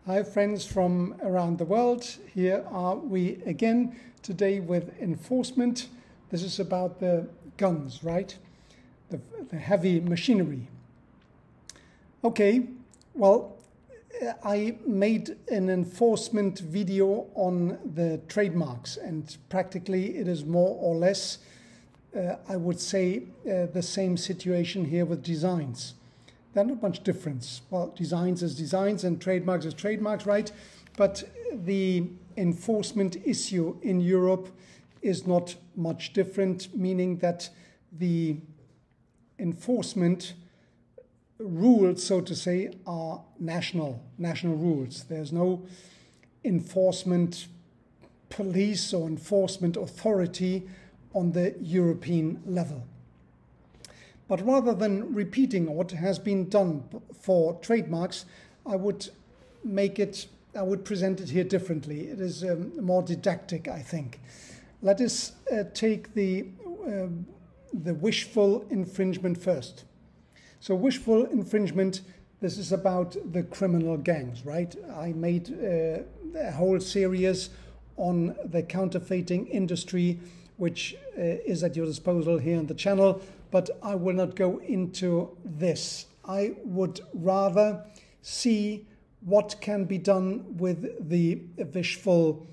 Hi friends from around the world, here are we again today with enforcement. This is about the guns, right? The heavy machinery. Okay, well, I made an enforcement video on the trademarks, and practically it is more or less, I would say, the same situation here with designs. There's not much difference. Well, designs is designs and trademarks is trademarks, right? But the enforcement issue in Europe is not much different, meaning that the enforcement rules, so to say, are national rules. There's no enforcement police or enforcement authority on the European level. But rather than repeating what has been done for trademarks, I would present it here differently. It is more didactic, I think. Let us take the wishful infringement first. So wishful infringement, this is about the criminal gangs, right? I made a whole series on the counterfeiting industry, which is at your disposal here on the channel, but I will not go into this. I would rather see what can be done with the wishful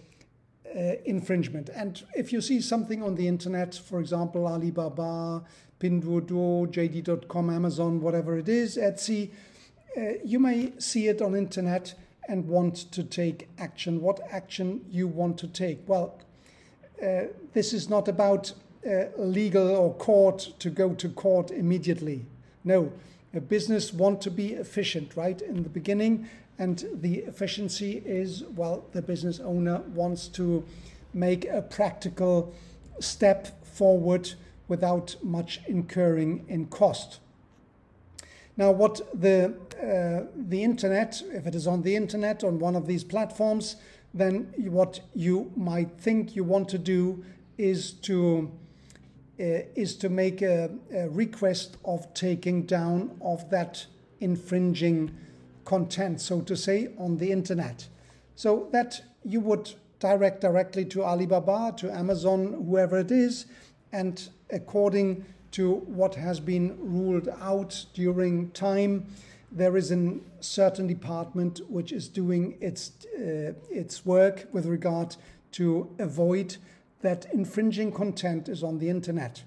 infringement. And if you see something on the internet, for example, Alibaba, Pinduoduo, JD.com, Amazon, whatever it is, Etsy, you may see it on internet and want to take action. What action you want to take? Well, this is not about legal or court to go to court immediately. No, a business wants to be efficient, right, in the beginning, and the efficiency is, well, the business owner wants to make a practical step forward without much incurring in cost. Now, what the internet, if it is on the internet, on one of these platforms, then what you might think you want to do is to make a request of taking down of that infringing content, so to say, on the internet. So that you would direct directly to Alibaba, to Amazon, whoever it is, and according to what has been ruled out during time, there is a certain department which is doing its work with regard to avoid that infringing content is on the internet.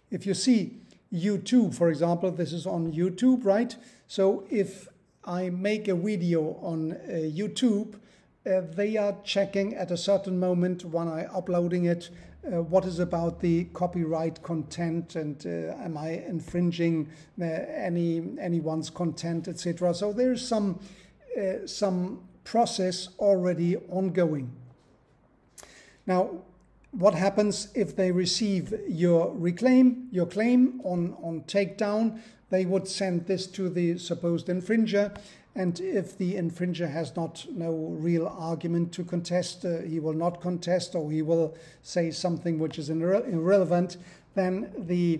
If you see YouTube, for example, this is on YouTube, right? So if I make a video on YouTube, they are checking at a certain moment when I'm uploading it, what is about the copyright content, and am I infringing anyone's content, etc. So there's some process already ongoing. Now, what happens if they receive your claim on takedown? They would send this to the supposed infringer, and if the infringer has no real argument to contest, he will not contest, or he will say something which is irrelevant, then the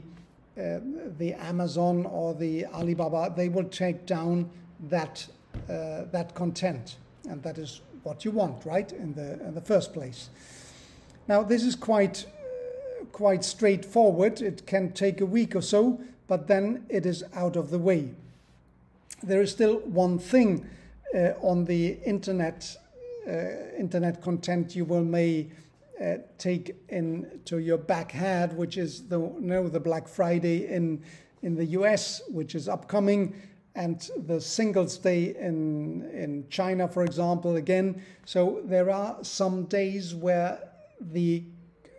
Amazon or the Alibaba, they will take down that content, and that is what you want, right, in the first place. Now, this is quite straightforward. It can take a week or so, but then it is out of the way. There is still one thing on the internet content you may take into your backhand, which is the Black Friday in the US, which is upcoming, and the Singles Day in China, for example, again. So there are some days where the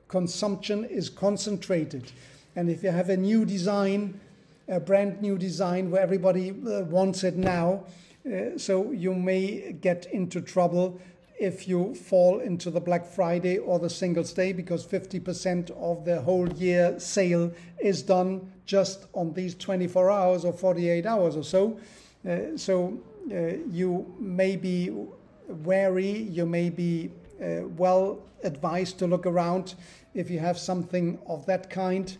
consumption is concentrated, and if you have a new design, a brand new design where everybody wants it now, so you may get into trouble if you fall into the Black Friday or the Singles Day, because 50% of the whole year sale is done just on these 24 hours or 48 hours or so. So you may be wary, you may be well advised to look around if you have something of that kind,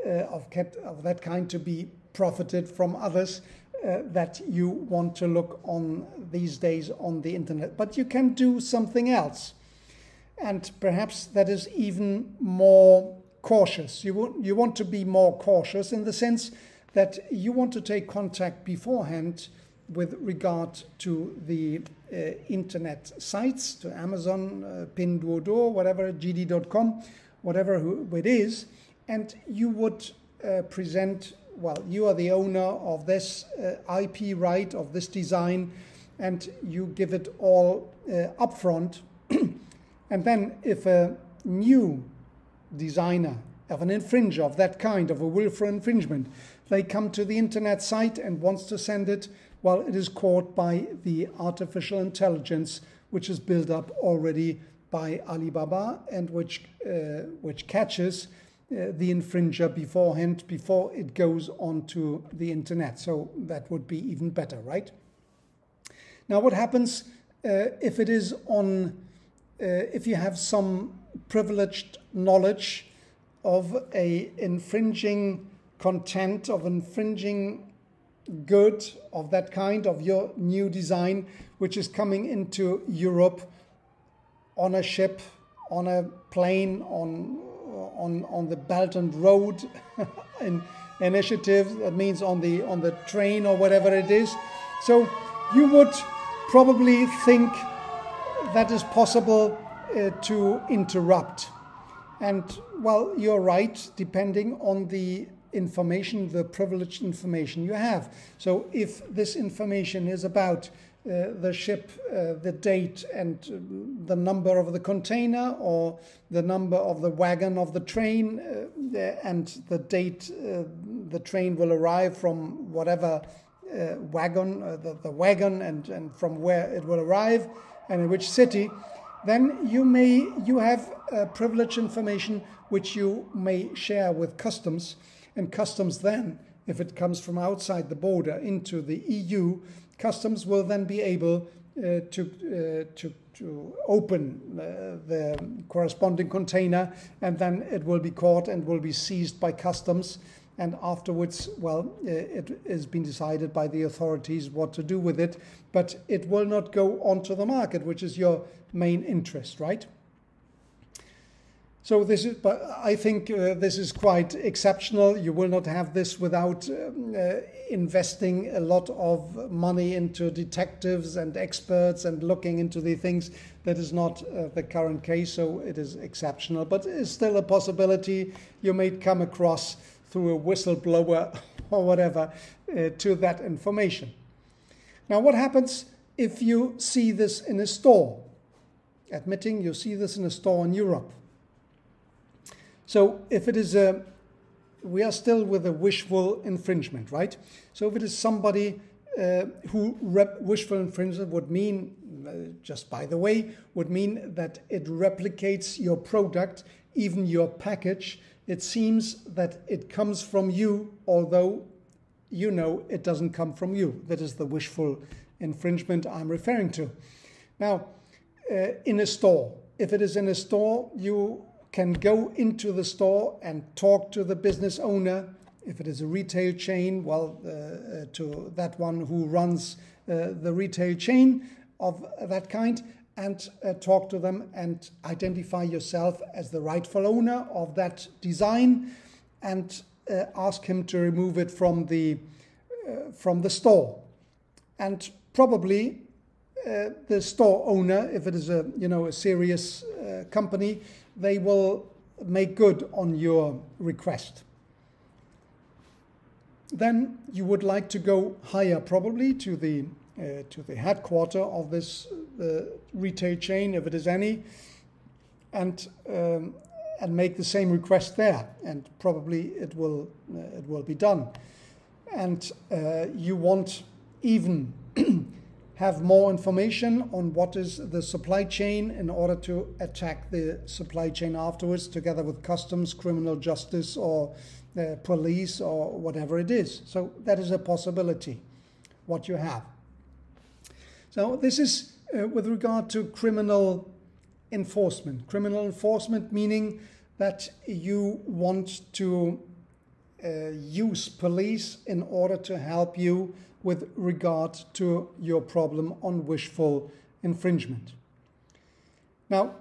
to be profited from others. that you want to look on these days on the internet. But you can do something else, and perhaps that is even more cautious. You want to be more cautious in the sense that you want to take contact beforehand with regard to the internet sites, to Amazon, Pinduoduo, whatever, gd.com, whatever it is, and you would present, well, you are the owner of this IP right, of this design, and you give it all upfront. And then if a new designer of an infringer of that kind, of a willful infringement, they come to the internet site and wants to send it, well, it is caught by the artificial intelligence, which is built up already by Alibaba, and which catches the infringer beforehand, before it goes onto the internet. So that would be even better, right? Now, what happens if it is on, if you have some privileged knowledge of a infringing content, of infringing good of that kind, of your new design, which is coming into Europe on a ship, on a plane, on the Belt and Road initiative, that means on the train or whatever it is. So you would probably think that is possible to interrupt. And well, you're right, depending on the information, the privileged information you have. So if this information is about the ship, the date and the number of the container, or the number of the wagon of the train, and the date the train will arrive from whatever wagon, the wagon, and from where it will arrive and in which city, then you have privileged information which you may share with customs. And customs then, if it comes from outside the border into the EU, customs will then be able to open the corresponding container, and then it will be caught and will be seized by customs. And afterwards, well, it has been decided by the authorities what to do with it, but it will not go onto the market, which is your main interest, right? So this is, but I think this is quite exceptional. You will not have this without investing a lot of money into detectives and experts and looking into the things. That is not the current case, so it is exceptional. But it is still a possibility you may come across through a whistleblower or whatever to that information. Now, what happens if you see this in a store? Admitting you see this in a store in Europe. So if it is we are still with a wishful infringement, right? So if it is somebody who wishful infringement would mean, just by the way, would mean that it replicates your product, even your package. It seems that it comes from you, although you know it doesn't come from you. That is the wishful infringement I'm referring to. Now, in a store, if it is in a store, you can go into the store and talk to the business owner. If it is a retail chain, well, to that one who runs the retail chain of that kind, and talk to them and identify yourself as the rightful owner of that design, and ask him to remove it from the store. And probably the store owner, if it is a serious company, they will make good on your request. Then you would like to go higher, probably to the headquarter of this retail chain, if it is any, and make the same request there, and probably it will be done. And you want even have more information on what is the supply chain in order to attack the supply chain afterwards, together with customs, criminal justice, or police, or whatever it is. So that is a possibility, what you have. So this is with regard to criminal enforcement. Criminal enforcement meaning that you want to use police in order to help you with regard to your problem on wishful infringement. Now,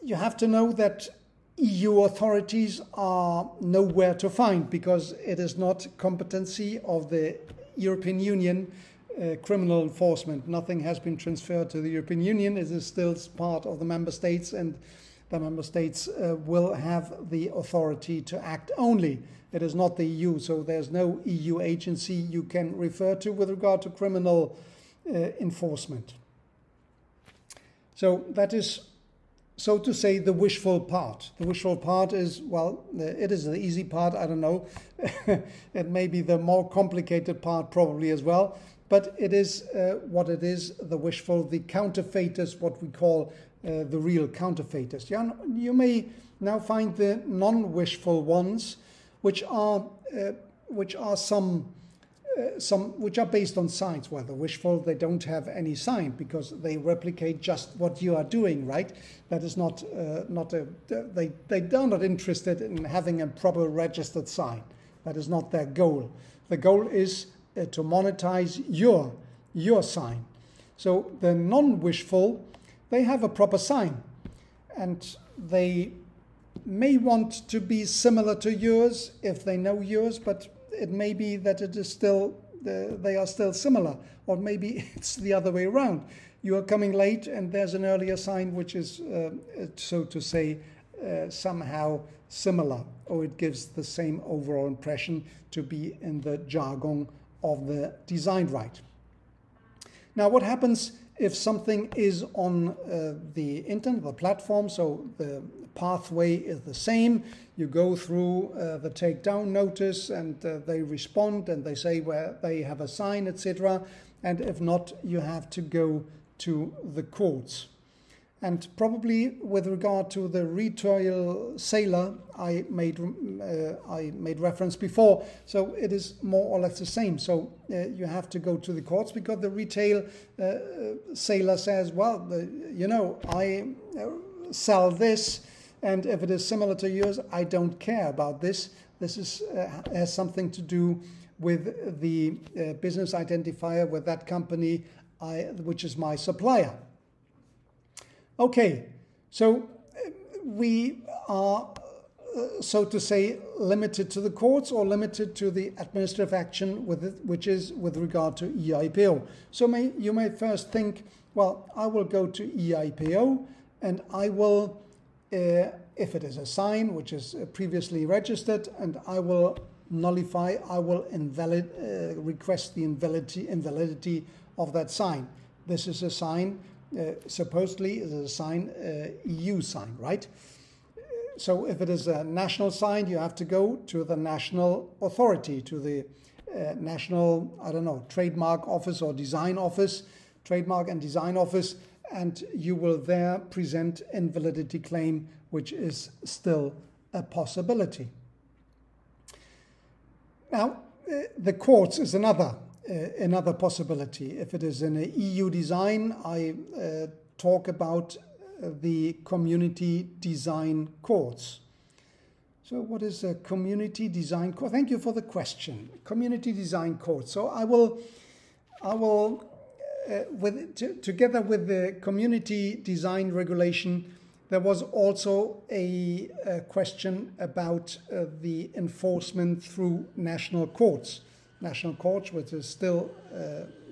you have to know that EU authorities are nowhere to find because it is not competency of the European Union criminal enforcement. Nothing has been transferred to the European Union. It is still part of the member states, and the member states will have the authority to act only. It is not the EU, so there's no EU agency you can refer to with regard to criminal enforcement. So that is, so to say, the wishful part. The wishful part is, well, it is the easy part, I don't know. It may be the more complicated part probably as well, but it is what it is, the wishful, the counterfeiters, what we call the real counterfeiters. You may now find the non-wishful ones, which are based on signs. Well, the wishful, they don't have any sign because they replicate just what you are doing, right? That is they are not interested in having a proper registered sign. That is not their goal. The goal is to monetize your sign. So the non-wishful, they have a proper sign, and they may want to be similar to yours if they know yours, but it may be that it is still they are still similar, or maybe it's the other way around. You are coming late and there's an earlier sign which is, so to say, somehow similar, or it gives the same overall impression to be in the jargon of the design right. Now, what happens if something is on the internet, the platform, so the pathway is the same, you go through the takedown notice and they respond and they say where they have a sign, etc. And if not, you have to go to the courts. And probably with regard to the retail seller, I made reference before. So it is more or less the same. So you have to go to the courts because the retail seller says, well, I sell this, and if it is similar to yours, I don't care about this. This has something to do with the business identifier with that company, which is my supplier. Okay, so we are, so to say, limited to the courts or limited to the administrative action which is with regard to EIPO. So you may first think, well, I will go to EIPO and I will, if it is a sign which is previously registered, and I will nullify, I will request the invalidity of that sign. This is a sign. Supposedly is a sign, EU sign, right? So if it is a national sign, you have to go to the national authority, to the national, I don't know, trademark office or design office, trademark and design office, and you will there present invalidity claim, which is still a possibility. Now, the courts is another possibility. If it is in an EU design, I talk about the community design courts. So what is a community design court? Thank you for the question. Community design court. So I will together with the community design regulation, there was also a question about the enforcement through national courts. National courts, which is still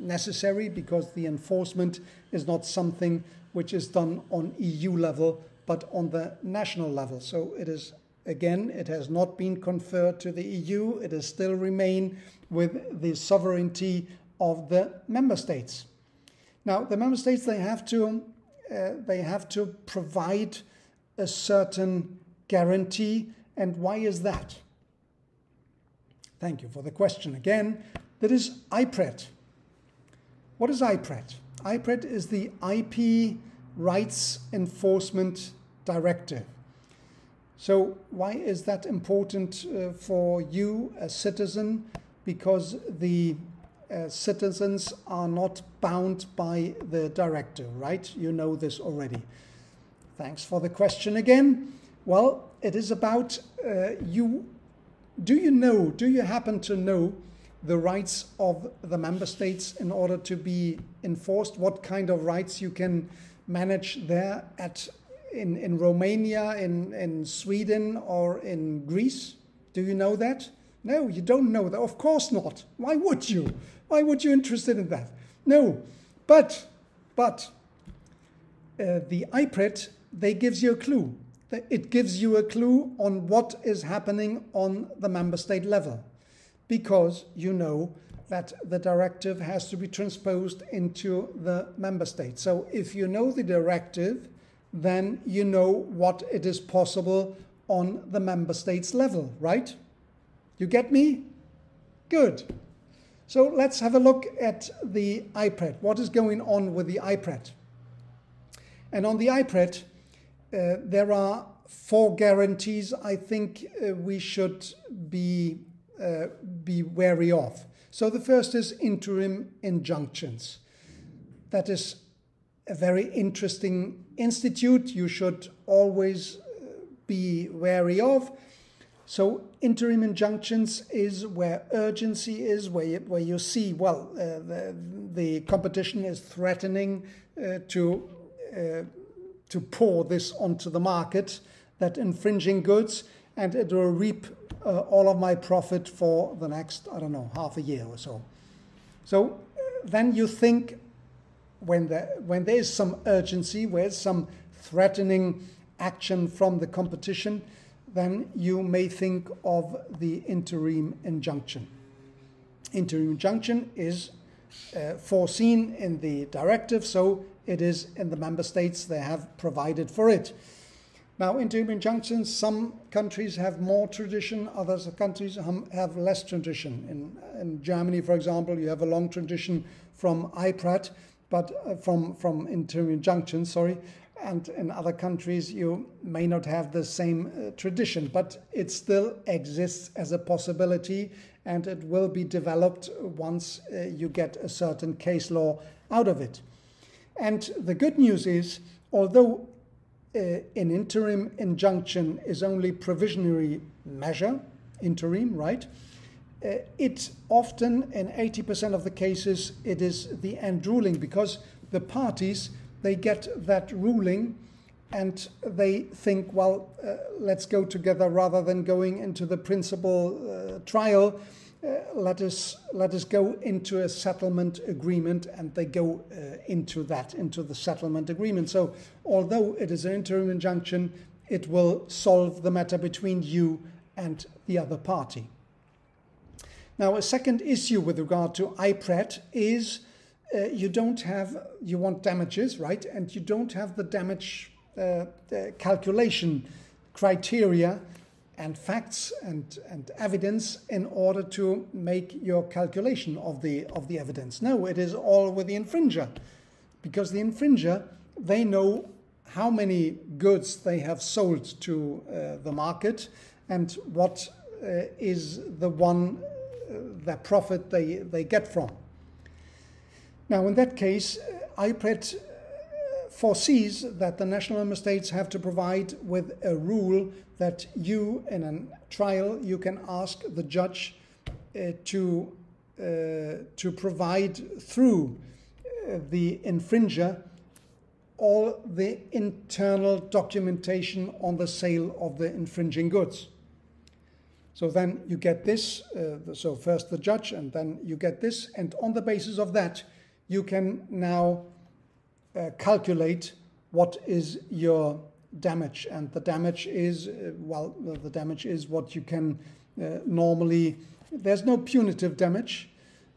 necessary because the enforcement is not something which is done on EU level, but on the national level. So it is, again, it has not been conferred to the EU. It is still remain with the sovereignty of the member states. Now, the member states, they have to provide a certain guarantee. And why is that? Thank you for the question again. That is IPRIT. What is IPRIT? IPRIT is the IP Rights Enforcement Directive. So why is that important for you as citizen? Because the citizens are not bound by the directive, right? You know this already. Thanks for the question again. Well, it is about you do you happen to know the rights of the member states in order to be enforced? What kind of rights you can manage there in Romania, in Sweden, or in Greece? Do you know that? No, you don't know that. Of course not. Why would you? Why would you be interested in that? No, but the IPRIT, they gives you a clue. It gives you a clue on what is happening on the member state level, because you know that the directive has to be transposed into the member state. So if you know the directive, then you know what it is possible on the member states level, right? You get me? Good. So let's have a look at the IPRIT. What is going on with the IPRIT? And on the IPRIT, there are 4 guarantees I think we should be wary of. So the first is interim injunctions. That is a very interesting institute you should always be wary of. So interim injunctions is where urgency is, where you see, well, the competition is threatening to pour this onto the market, that infringing goods, and it will reap all of my profit for the next, I don't know, half a year or so. So then you think, when there is some urgency, where there's some threatening action from the competition, then you may think of the interim injunction. Interim injunction is foreseen in the directive, so it is in the member states, they have provided for it. Now, interim injunctions, some countries have more tradition, other countries have less tradition. In Germany, for example, you have a long tradition from IPRIT, but from interim injunctions, sorry. And in other countries, you may not have the same tradition, but it still exists as a possibility, and it will be developed once you get a certain case law out of it. And the good news is, although an interim injunction is only provisionary measure, interim, right? It often, in 80% of the cases, it is the end ruling, because the parties, they get that ruling and they think, well, let's go together rather than going into the principal trial. Let us go into a settlement agreement, and they go into the settlement agreement. So although it is an interim injunction, it will solve the matter between you and the other party. Now, a second issue with regard to IPRIT is you want damages, right? And you don't have the damage calculation criteria and facts and evidence in order to make your calculation of the evidence. No, it is all with the infringer, because the infringer, they know how many goods they have sold to the market and what is the profit they get from. Now, in that case, IPRIT foresees that the national member states have to provide with a rule that you, in a trial, you can ask the judge to provide through the infringer all the internal documentation on the sale of the infringing goods. So then you get this, so first the judge, and then you get this, and on the basis of that, you can now calculate what is your damage. And the damage is, the damage is what you can normally, there's no punitive damage,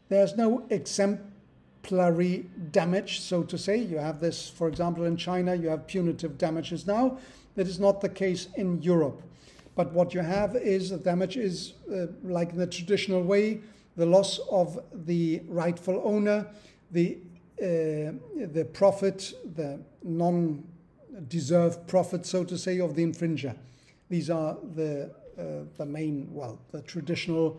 there's no exemplary damage, so to say. You have this, for example, in China, you have punitive damages now. That is not the case in Europe. But what you have is the damage is, like in the traditional way, the loss of the rightful owner, the profit, the non-deserved profit, so to say, of the infringer. These are the main, the traditional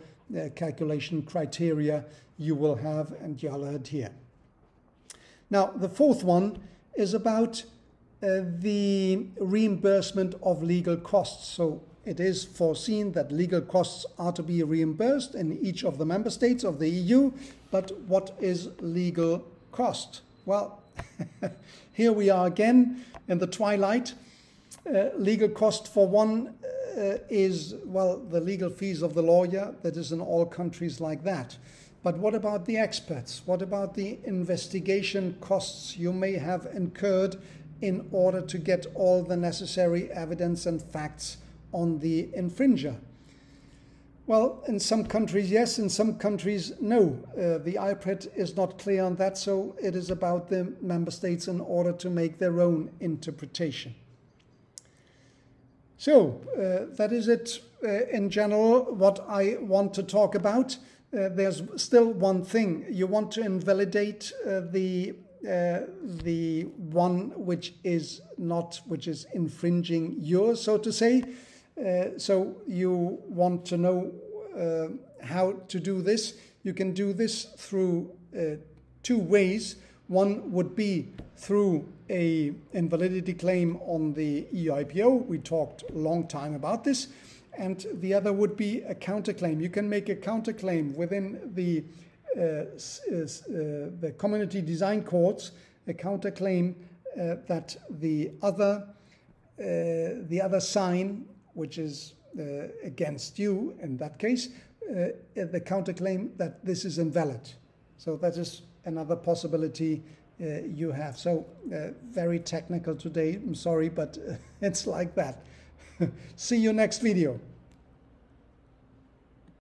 calculation criteria you will have, and you'll adhere. Now, the fourth one is about the reimbursement of legal costs. So it is foreseen that legal costs are to be reimbursed in each of the member states of the EU. But what is legal cost? Well, here we are again in the twilight. Legal cost for one is, well, the legal fees of the lawyer. That is in all countries like that. But what about the experts? What about the investigation costs you may have incurred in order to get all the necessary evidence and facts on the infringer? Well, in some countries, yes. In some countries, no. The IPRIT is not clear on that, so it is about the member states in order to make their own interpretation. So, that is it in general, what I want to talk about. There's still one thing. You want to invalidate the one which is infringing yours, so to say. So you want to know how to do this. You can do this through two ways. One would be through a invalidity claim on the EU IPO. We talked a long time about this. And the other would be a counterclaim. You can make a counterclaim within the community design courts, a counterclaim that the other sign, which is against you in that case, the counterclaim that this is invalid. So that is another possibility you have. So very technical today, I'm sorry, but it's like that. See you next video.